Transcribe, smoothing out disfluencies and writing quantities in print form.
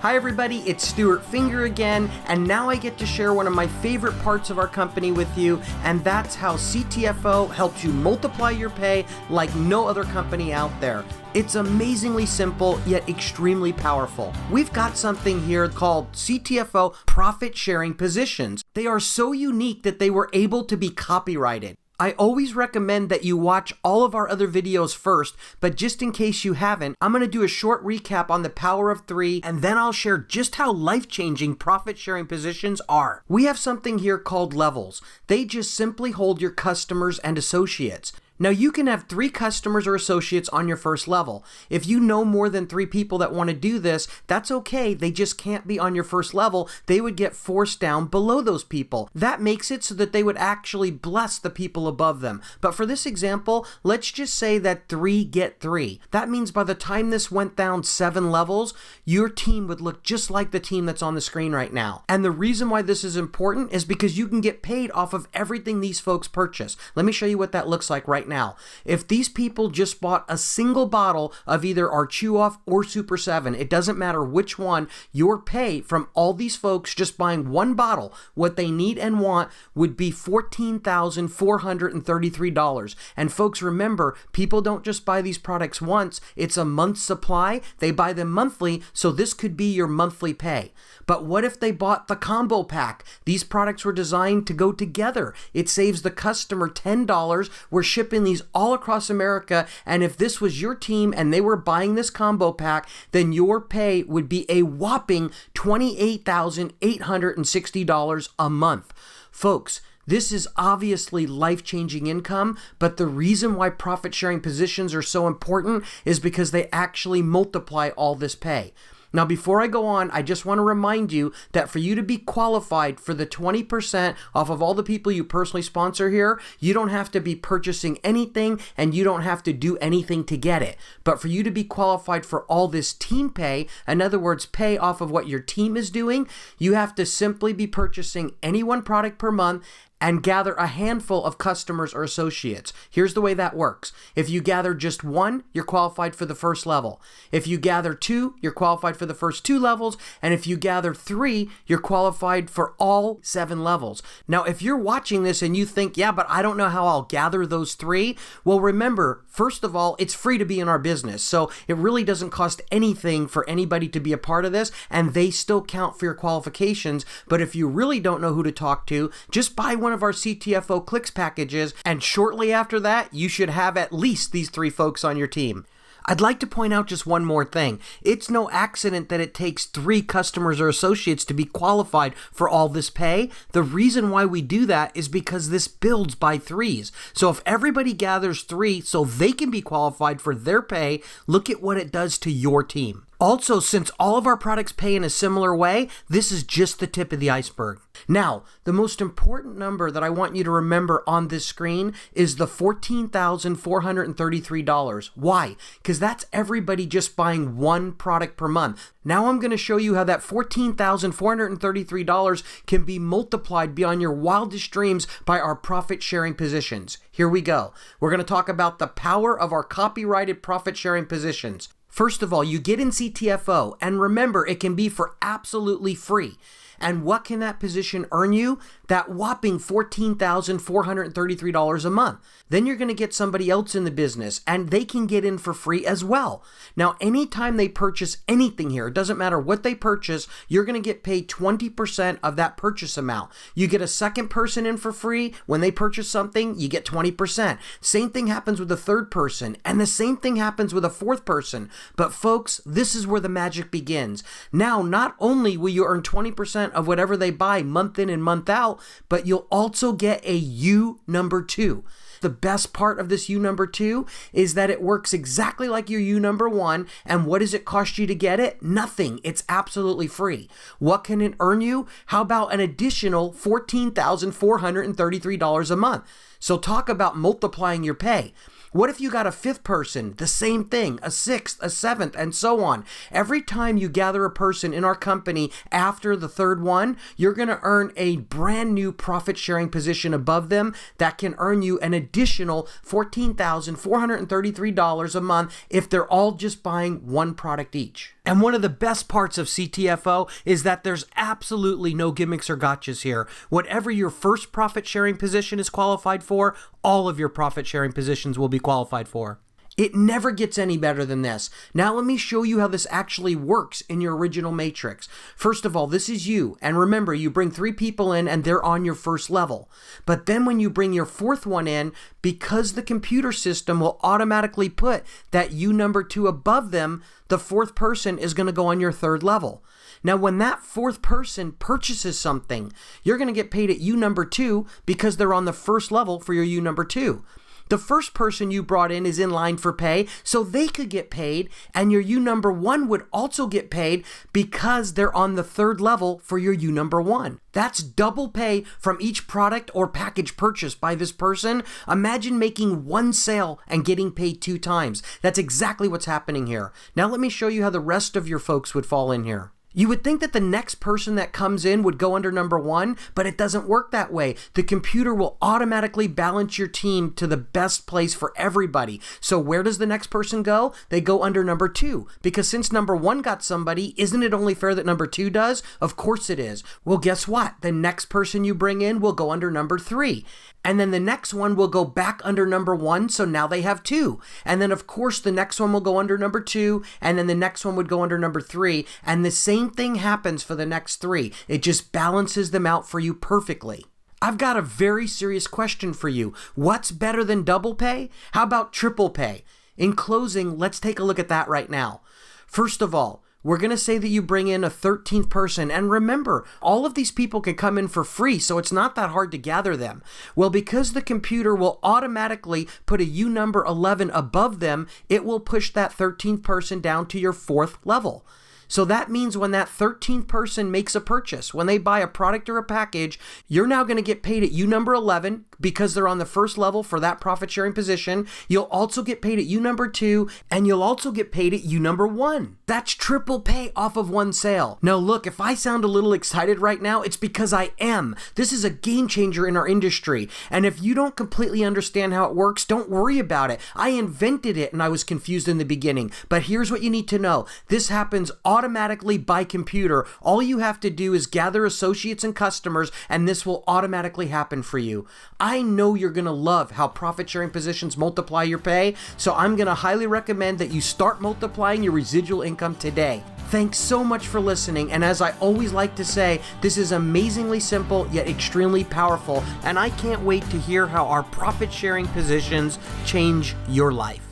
Hi everybody, it's Stuart Finger again, and now I get to share one of my favorite parts of our company with you, and that's how CTFO helps you multiply your pay like no other company out there. It's amazingly simple, yet extremely powerful. We've got something here called CTFO Profit Sharing Positions. They are so unique that they were able to be copyrighted. I always recommend that you watch all of our other videos first, but just in case you haven't, I'm going to do a short recap on the power of 3, and then I'll share just how life-changing profit-sharing positions are. We have something here called levels. They just simply hold your customers and associates. Now you can have 3 customers or associates on your first level. If you know more than 3 people that want to do this, that's okay. They just can't be on your first level. They would get forced down below those people. That makes it so that they would actually bless the people above them. But for this example, let's just say that 3 get 3. That means by the time this went down 7 levels, your team would look just like the team that's on the screen right now. And the reason why this is important is because you can get paid off of everything these folks purchase. Let me show you what that looks like right now. If these people just bought a single bottle of either our ChewOff or Super 7, it doesn't matter which one, your pay from all these folks just buying one bottle, what they need and want, would be $14,433. And folks, remember, people don't just buy these products once, it's a month's supply. They buy them monthly, so this could be your monthly pay. But what if they bought the combo pack? These products were designed to go together. It saves the customer $10. We're shipping these all across America, and if this was your team and they were buying this combo pack, then your pay would be a whopping $28,860 a month. Folks, this is obviously life-changing income, but the reason why profit-sharing positions are so important is because they actually multiply all this pay. Now, before I go on, I just want to remind you that for you to be qualified for the 20% off of all the people you personally sponsor here, you don't have to be purchasing anything and you don't have to do anything to get it. But for you to be qualified for all this team pay, in other words, pay off of what your team is doing, you have to simply be purchasing any one product per month and gather a handful of customers or associates. Here's the way that works. If you gather just 1, you're qualified for the first level. If you gather 2, you're qualified for the first 2 levels. And if you gather 3, you're qualified for all 7 levels. Now, if you're watching this and you think, yeah, but I don't know how I'll gather those 3, well, remember, first of all, it's free to be in our business. So it really doesn't cost anything for anybody to be a part of this, and they still count for your qualifications. But if you really don't know who to talk to, just buy one of our CTFO Clicks packages, and shortly after that, you should have at least these 3 folks on your team. I'd like to point out just one more thing. It's no accident that it takes 3 customers or associates to be qualified for all this pay. The reason why we do that is because this builds by 3s. So if everybody gathers 3 so they can be qualified for their pay, look at what it does to your team. Also, since all of our products pay in a similar way, this is just the tip of the iceberg. Now, the most important number that I want you to remember on this screen is the $14,433. Why? Because that's everybody just buying one product per month. Now I'm going to show you how that $14,433 can be multiplied beyond your wildest dreams by our profit-sharing positions. Here we go. We're going to talk about the power of our copyrighted profit-sharing positions. First of all, you get in CTFO, and remember, it can be for absolutely free. And what can that position earn you? That whopping $14,433 a month. Then you're going to get somebody else in the business, and they can get in for free as well. Now, anytime they purchase anything here, it doesn't matter what they purchase, you're going to get paid 20% of that purchase amount. You get a second person in for free. When they purchase something, you get 20%. Same thing happens with a third person, and the same thing happens with a fourth person. But folks, this is where the magic begins. Now, not only will you earn 20% of whatever they buy month in and month out, but you'll also get a U number 2. The best part of this U number 2 is that it works exactly like your U number 1. And what does it cost you to get it? Nothing. It's absolutely free. What can it earn you? How about an additional $14,433 a month? So talk about multiplying your pay. What if you got a 5th person? The same thing, a 6th, a 7th, and so on. Every time you gather a person in our company after the 3rd one, you're going to earn a brand new profit sharing position above them that can earn you an additional $14,433 a month if they're all just buying one product each. And one of the best parts of CTFO is that there's absolutely no gimmicks or gotchas here. Whatever your first profit sharing position is qualified for, all of your profit sharing positions will be qualified for. It never gets any better than this. Now let me show you how this actually works in your original matrix. First of all, this is you. And remember, you bring 3 people in and they're on your first level. But then when you bring your 4th one in, because the computer system will automatically put that you number 2 above them, the 4th person is going to go on your 3rd level. Now, when that 4th person purchases something, you're going to get paid at you number 2 because they're on the 1st level for your you number 2. The first person you brought in is in line for pay, so they could get paid, and your U number 1 would also get paid because they're on the 3rd level for your U number 1. That's double pay from each product or package purchased by this person. Imagine making 1 sale and getting paid 2 times. That's exactly what's happening here. Now let me show you how the rest of your folks would fall in here. You would think that the next person that comes in would go under number 1, but it doesn't work that way. The computer will automatically balance your team to the best place for everybody. So where does the next person go? They go under number 2, because since number 1 got somebody, isn't it only fair that number 2 does? Of course it is. Well, guess what? The next person you bring in will go under number 3. And then the next one will go back under number 1, so now they have 2. And then, of course, the next one will go under number 2, and then the next one would go under number 3, and the same thing happens for the next 3. It just balances them out for you perfectly. I've got a very serious question for you. What's better than double pay? How about triple pay? In closing, let's take a look at that right now. First of all, we're going to say that you bring in a 13th person. And remember, all of these people can come in for free, so it's not that hard to gather them. Well, because the computer will automatically put a U number 11 above them, it will push that 13th person down to your 4th level. So that means when that 13th person makes a purchase, when they buy a product or a package, you're now going to get paid at U number 11 because they're on the 1st level for that profit sharing position. You'll also get paid at U number 2, and you'll also get paid at U number 1. That's triple pay off of 1 sale. Now look, if I sound a little excited right now, it's because I am. This is a game changer in our industry. And if you don't completely understand how it works, don't worry about it. I invented it and I was confused in the beginning. But here's what you need to know. This happens automatically by computer. All you have to do is gather associates and customers, and this will automatically happen for you. I know you're going to love how profit sharing positions multiply your pay, so I'm going to highly recommend that you start multiplying your residual income today. Thanks so much for listening, and as I always like to say, this is amazingly simple yet extremely powerful, and I can't wait to hear how our profit sharing positions change your life.